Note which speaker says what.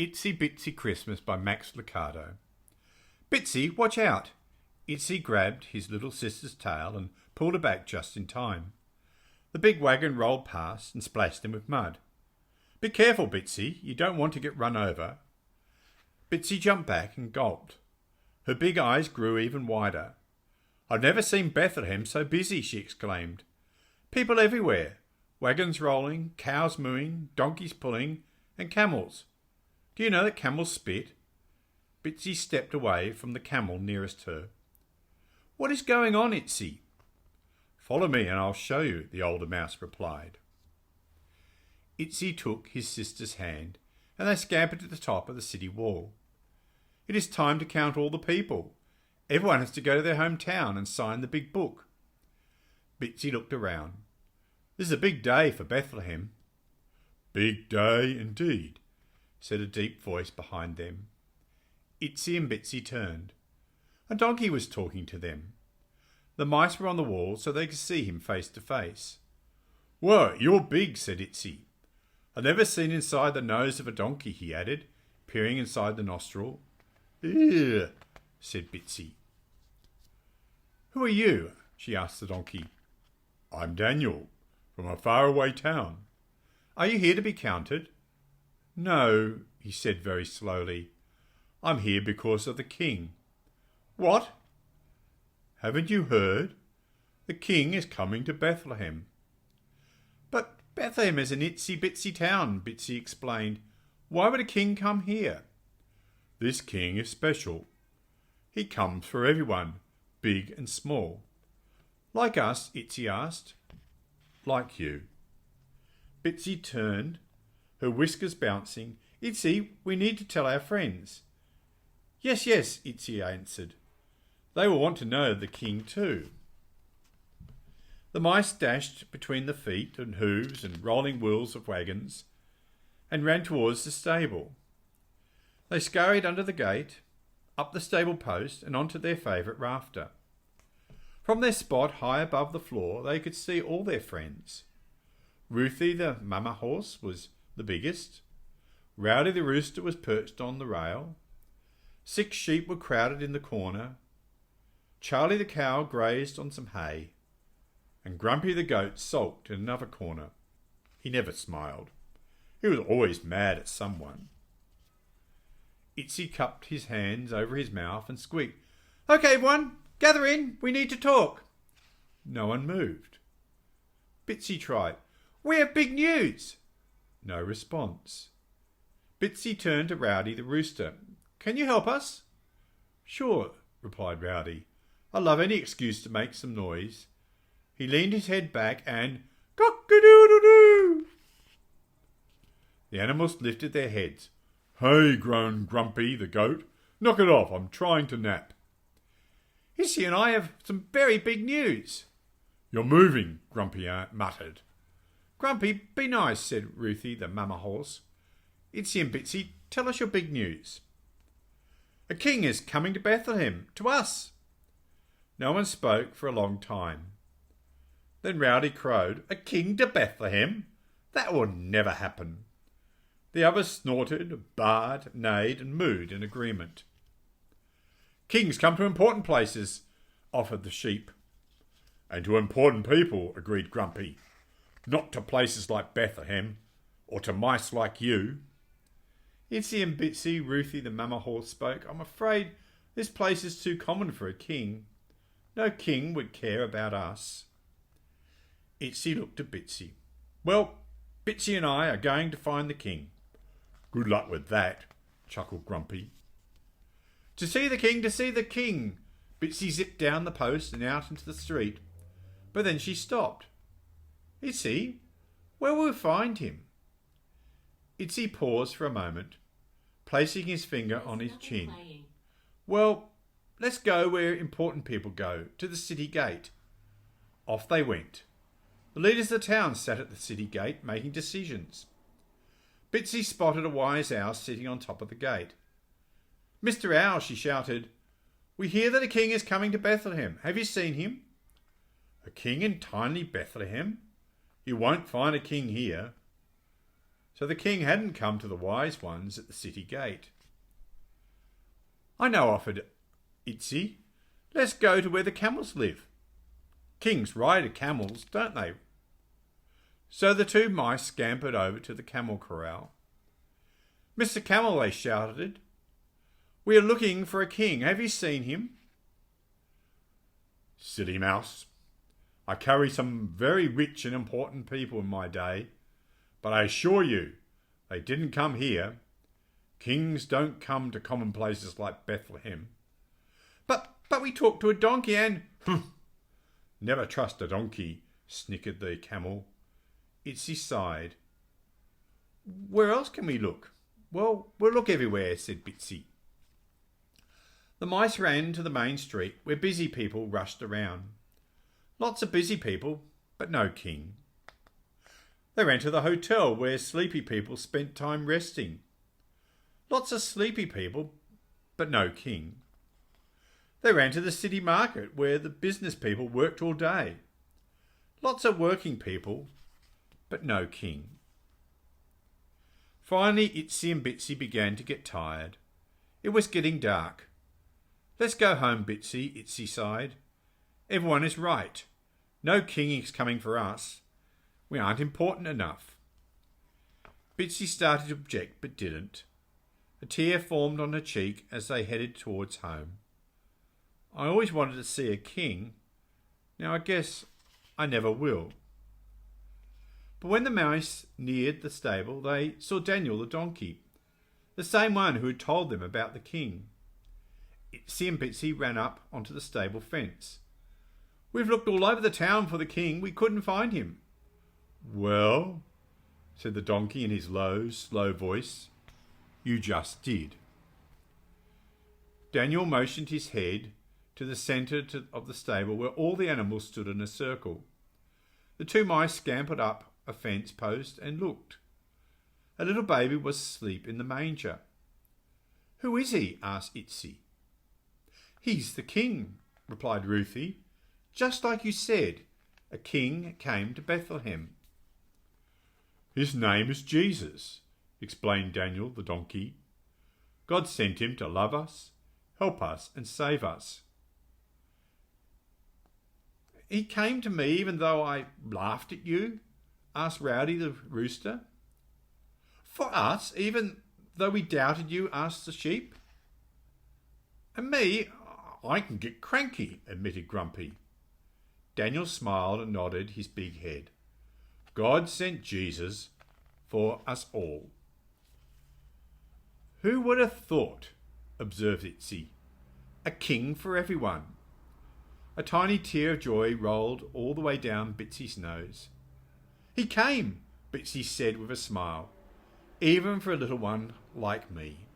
Speaker 1: Itsy Bitsy Christmas by Max Lucado. Bitsy, watch out! Itsy grabbed his little sister's tail and pulled her back just in time. The big wagon rolled past and splashed him with mud. Be careful, Bitsy, you don't want to get run over. Bitsy jumped back and gulped. Her big eyes grew even wider. I've never seen Bethlehem so busy, she exclaimed. People everywhere. Wagons rolling, cows mooing, donkeys pulling, and camels. Do you know that camels spit? Bitsy stepped away from the camel nearest her. What is going on, Itsy? Follow me and I'll show you, the older mouse replied. Itsy took his sister's hand and they scampered to the top of the city wall. It is time to count all the people. Everyone has to go to their hometown and sign the big book. Bitsy looked around. This is a big day for Bethlehem. Big day indeed, said a deep voice behind them. Itsy and Bitsy turned. A donkey was talking to them. The mice were on the wall so they could see him face to face. Whoa, you're big, said Itsy. I've never seen inside the nose of a donkey, he added, peering inside the nostril. Ew, said Bitsy. Who are you? She asked the donkey. I'm Daniel, from a faraway town. Are you here to be counted? No, he said very slowly. I'm here because of the king. What? Haven't you heard? The king is coming to Bethlehem. But Bethlehem is an itsy-bitsy town, Bitsy explained. Why would a king come here? This king is special. He comes for everyone, big and small. Like us, Itsy asked. Like you. Bitsy turned, her whiskers bouncing. Itsy, we need to tell our friends. Yes, Itsy answered. They will want to know the king too. The mice dashed between the feet and hooves and rolling wheels of wagons and ran towards the stable. They scurried under the gate, up the stable post and onto their favourite rafter. From their spot high above the floor they could see all their friends. Ruthie the mama horse was the biggest. Rowdy the rooster was perched on the rail. 6 sheep were crowded in the corner. Charlie the cow grazed on some hay. And Grumpy the goat sulked in another corner. He never smiled. He was always mad at someone. Itsy cupped his hands over his mouth and squeaked, Okay, everyone, gather in. We need to talk. No one moved. Bitsy tried, We have big news. No response. Bitsy turned to Rowdy the rooster. Can you help us? Sure, replied Rowdy. I love any excuse to make some noise. He leaned his head back and cock-a-doodle-doo. The animals lifted their heads. Hey, groaned Grumpy the goat. Knock it off, I'm trying to nap. Itsy and I have some very big news. You're moving, Grumpy muttered. Grumpy, be nice, said Ruthie the mama horse. Itsy and Bitsy, tell us your big news. A king is coming to Bethlehem, to us. No one spoke for a long time. Then Rowdy crowed, A king to Bethlehem? That will never happen. The others snorted, barred, neighed and mooed in agreement. Kings come to important places, offered the sheep. And to important people, agreed Grumpy. Not to places like Bethlehem, or to mice like you. Itsy and Bitsy, Ruthie the mama horse spoke. I'm afraid this place is too common for a king. No king would care about us. Itsy looked at Bitsy. Well, Bitsy and I are going to find the king. Good luck with that, chuckled Grumpy. To see the king, to see the king. Bitsy zipped down the post and out into the street. But then she stopped. Itsy, where will we find him? Itsy paused for a moment, placing his finger on his chin. Well, let's go where important people go, to the city gate. Off they went. The leaders of the town sat at the city gate making decisions. Bitsy spotted a wise owl sitting on top of the gate. Mr. Owl, she shouted, we hear that a king is coming to Bethlehem. Have you seen him? A king in tiny Bethlehem? You won't find a king here. So the king hadn't come to the wise ones at the city gate. "I know," offered Itsy. "Let's go to where the camels live. Kings ride camels, don't they?" So the two mice scampered over to the camel corral. "Mr. Camel," they shouted, "we are looking for a king. Have you seen him?" "Silly mouse. I carry some very rich and important people in my day, but I assure you they didn't come here. Kings don't come to common places like Bethlehem." But we talked to a donkey and..." "Never trust a donkey," snickered the camel. Itsy sighed. "Where else can we look?" "Well, we'll look everywhere," said Bitsy. The mice ran to the main street where busy people rushed around. Lots of busy people, but no king. They ran to the hotel where sleepy people spent time resting. Lots of sleepy people, but no king. They ran to the city market where the business people worked all day. Lots of working people, but no king. Finally, Itsy and Bitsy began to get tired. It was getting dark. "Let's go home, Bitsy," Itsy sighed. "Everyone is right. No king is coming for us. We aren't important enough." Bitsy started to object, but didn't. A tear formed on her cheek as they headed towards home. "I always wanted to see a king. Now I guess I never will." But when the mice neared the stable, they saw Daniel the donkey, the same one who had told them about the king. Itsy and Bitsy ran up onto the stable fence. "We've looked all over the town for the king. We couldn't find him." "Well," said the donkey in his low, slow voice, "you just did." Daniel motioned his head to the centre of the stable where all the animals stood in a circle. The two mice scampered up a fence post and looked. A little baby was asleep in the manger. "Who is he?" asked Itsy. "He's the king," replied Ruthie. "Just like you said, a king came to Bethlehem." "His name is Jesus," explained Daniel the donkey. "God sent him to love us, help us, and save us." "He came to me even though I laughed at you?" asked Rowdy the rooster. "For us, even though we doubted you?" asked the sheep. "And me, I can get cranky," admitted Grumpy. Daniel smiled and nodded his big head. "God sent Jesus for us all." "Who would have thought?" observed Itsy. "A king for everyone." A tiny tear of joy rolled all the way down Bitsy's nose. "He came," Bitsy said with a smile, "even for a little one like me."